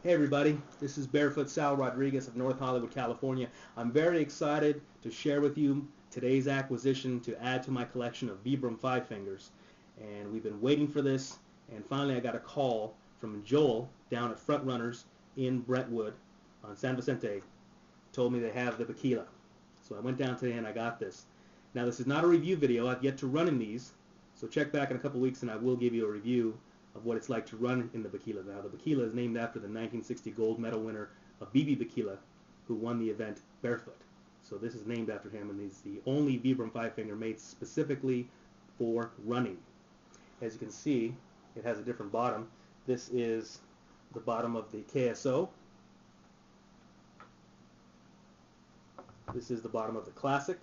Hey everybody, this is Barefoot Sal Rodriguez of North Hollywood, California. I'm very excited to share with you today's acquisition to add to my collection of Vibram Five Fingers. And we've been waiting for this, and finally I got a call from Joel down at Front Runners in Brentwood on San Vicente. Told me they have the Bikila. So I went down today and I got this. Now this is not a review video. I've yet to run in these, so check back in a couple weeks and I will give you a review of what it's like to run in the Bikila. Now, the Bikila is named after the 1960 gold medal winner of B.B. Bikila, who won the event barefoot. So this is named after him, and he's the only Vibram Five Finger made specifically for running. As you can see, it has a different bottom. This is the bottom of the KSO. This is the bottom of the Classic.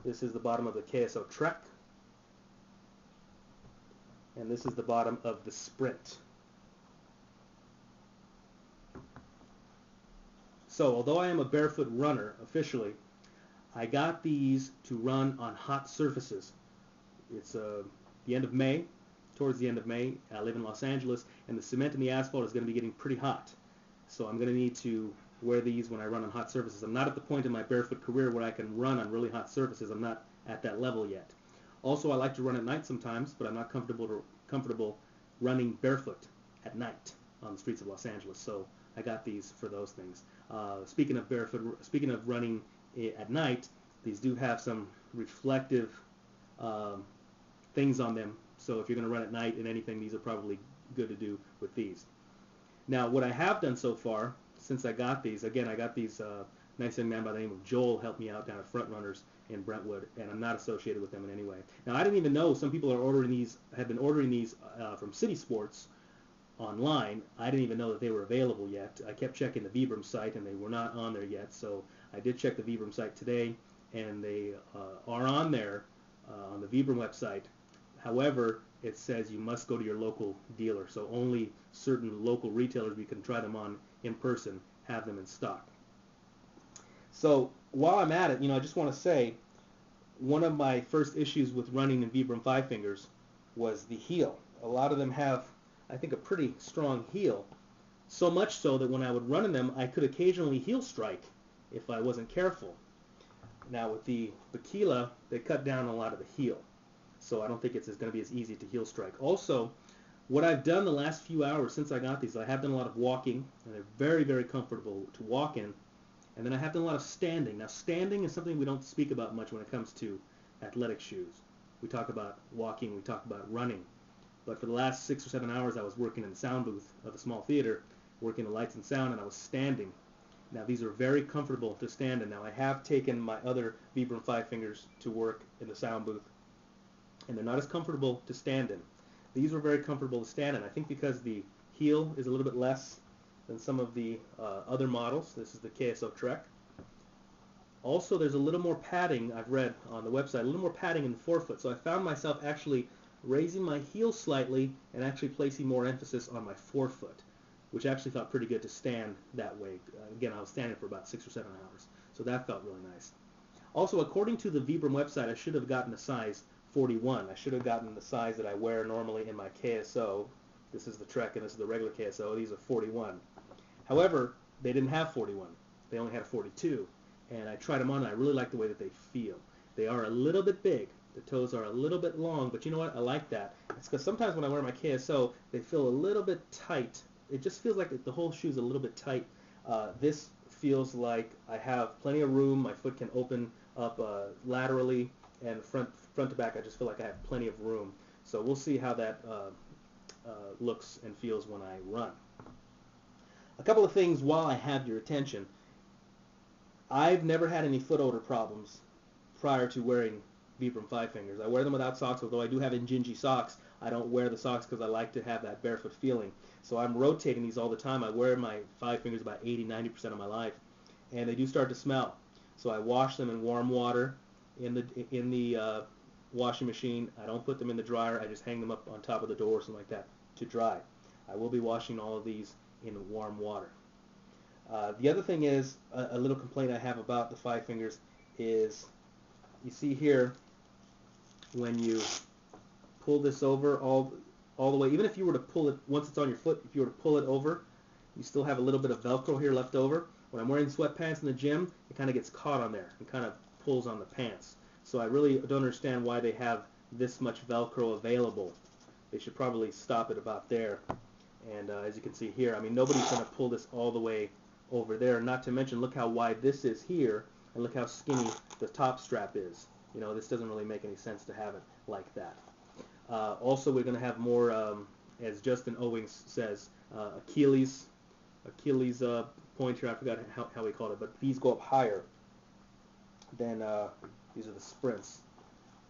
This is the bottom of the KSO Trek. And this is the bottom of the Sprint. So although I am a barefoot runner officially, I got these to run on hot surfaces. It's the end of May, towards the end of May. I live in Los Angeles, and the cement and the asphalt is going to be getting pretty hot. So I'm going to need to wear these when I run on hot surfaces. I'm not at the point in my barefoot career where I can run on really hot surfaces. I'm not at that level yet. Also, I like to run at night sometimes, but I'm not comfortable running barefoot at night on the streets of Los Angeles. So I got these for those things. Speaking of running at night, these do have some reflective things on them. So if you're going to run at night in anything, these are probably good to do with these. Now, what I have done so far since I got these, again, I got these. Nice young man by the name of Joel helped me out down at Front Runners in Brentwood, and I'm not associated with them in any way. Now, I didn't even know some people have been ordering these from City Sports online. I didn't even know that they were available yet. I kept checking the Vibram site, and they were not on there yet. So I did check the Vibram site today, and they are on there on the Vibram website. However, it says you must go to your local dealer. So only certain local retailers we can try them on in person have them in stock. So while I'm at it, I just want to say one of my first issues with running in Vibram Five Fingers was the heel. A lot of them have, I think, a pretty strong heel, so much so that when I would run in them, I could occasionally heel strike if I wasn't careful. Now with the Bikila, they cut down a lot of the heel, so I don't think it's going to be as easy to heel strike. Also, what I've done the last few hours since I got these, I have done a lot of walking, and they're very, very comfortable to walk in. And then I have done a lot of standing. Now, standing is something we don't speak about much when it comes to athletic shoes. We talk about walking, we talk about running. But for the last 6 or 7 hours, I was working in the sound booth of a small theater, working the lights and sound, and I was standing. Now, these are very comfortable to stand in. Now, I have taken my other Vibram Five Fingers to work in the sound booth, and they're not as comfortable to stand in. These were very comfortable to stand in. I think because the heel is a little bit less than some of the other models. This is the KSO Trek. Also, there's a little more padding, I've read on the website, a little more padding in the forefoot. So I found myself actually raising my heel slightly and actually placing more emphasis on my forefoot, which actually felt pretty good to stand that way. Again, I was standing for about 6 or 7 hours, so that felt really nice. Also, according to the Vibram website, I should have gotten a size 41. I should have gotten the size that I wear normally in my KSO. This is the Trek and this is the regular KSO. These are 41. However, they didn't have 41. They only had a 42. And I tried them on and I really like the way that they feel. They are a little bit big. The toes are a little bit long, but you know what? I like that. It's because sometimes when I wear my KSO, they feel a little bit tight. It just feels like the whole shoe is a little bit tight. This feels like I have plenty of room. My foot can open up laterally, and front to back, I just feel like I have plenty of room. So we'll see how that looks and feels when I run. A couple of things while I have your attention. I've never had any foot odor problems prior to wearing Vibram Five Fingers. I wear them without socks, although I do have Injinji socks. I don't wear the socks because I like to have that barefoot feeling. So I'm rotating these all the time. I wear my Five Fingers about 80-90% of my life, and they do start to smell. So I wash them in warm water in the washing machine. I don't put them in the dryer. I just hang them up on top of the door or something like that to dry. I will be washing all of these in warm water. The other thing is, a little complaint I have about the Five Fingers is, you see here, when you pull this over, all the way. Even if you were to pull it, once it's on your foot, if you were to pull it over, you still have a little bit of Velcro here left over. When I'm wearing sweatpants in the gym, it kind of gets caught on there and kind of pulls on the pants. So I really don't understand why they have this much Velcro available. They should probably stop it about there. And as you can see here, I mean, nobody's going to pull this all the way over there. Not to mention, look how wide this is here, and look how skinny the top strap is. You know, this doesn't really make any sense to have it like that. Also, we're going to have more, as Justin Owings says, Achilles point here. I forgot how he called it, but these go up higher than these are the sprints.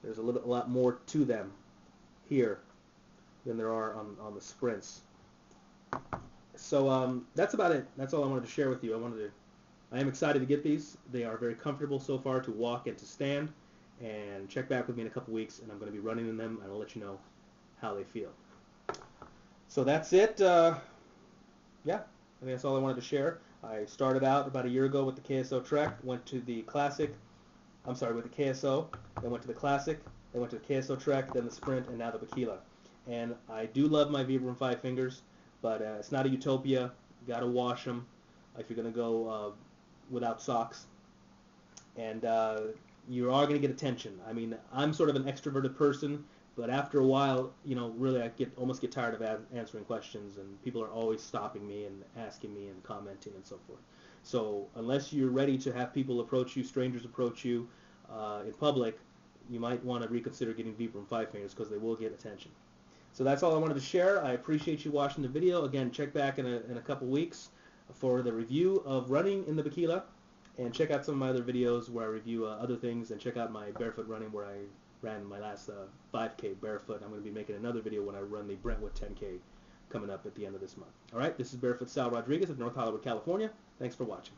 There's a lot more to them here than there are on the sprints. So that's about it. That's all I wanted to share with you. I am excited to get these. They are very comfortable so far to walk and to stand. And check back with me in a couple weeks, and I'm going to be running in them, and I'll let you know how they feel. So that's it. Yeah, I think that's all I wanted to share. I started out about a year ago with the KSO Trek, went to the Classic. I'm sorry, with the KSO, then went to the Classic, then went to the KSO Trek, then the Sprint, and now the Bikila. And I do love my Vibram Five Fingers, but it's not a utopia. You got to wash them if you're going to go without socks. And you are going to get attention. I mean, I'm sort of an extroverted person, but after a while, you know, really I almost get tired of answering questions, and people are always stopping me and asking me and commenting and so forth. So unless you're ready to have people approach you, strangers approach you in public, you might want to reconsider getting Vibram Five Fingers, because they will get attention. So that's all I wanted to share. I appreciate you watching the video. Again, check back in a couple weeks for the review of running in the Bikila, and check out some of my other videos where I review other things, and check out my barefoot running where I ran my last 5K barefoot. I'm going to be making another video when I run the Brentwood 10K coming up at the end of this month. All right, this is Barefoot Sal Rodriguez of North Hollywood, California. Thanks for watching.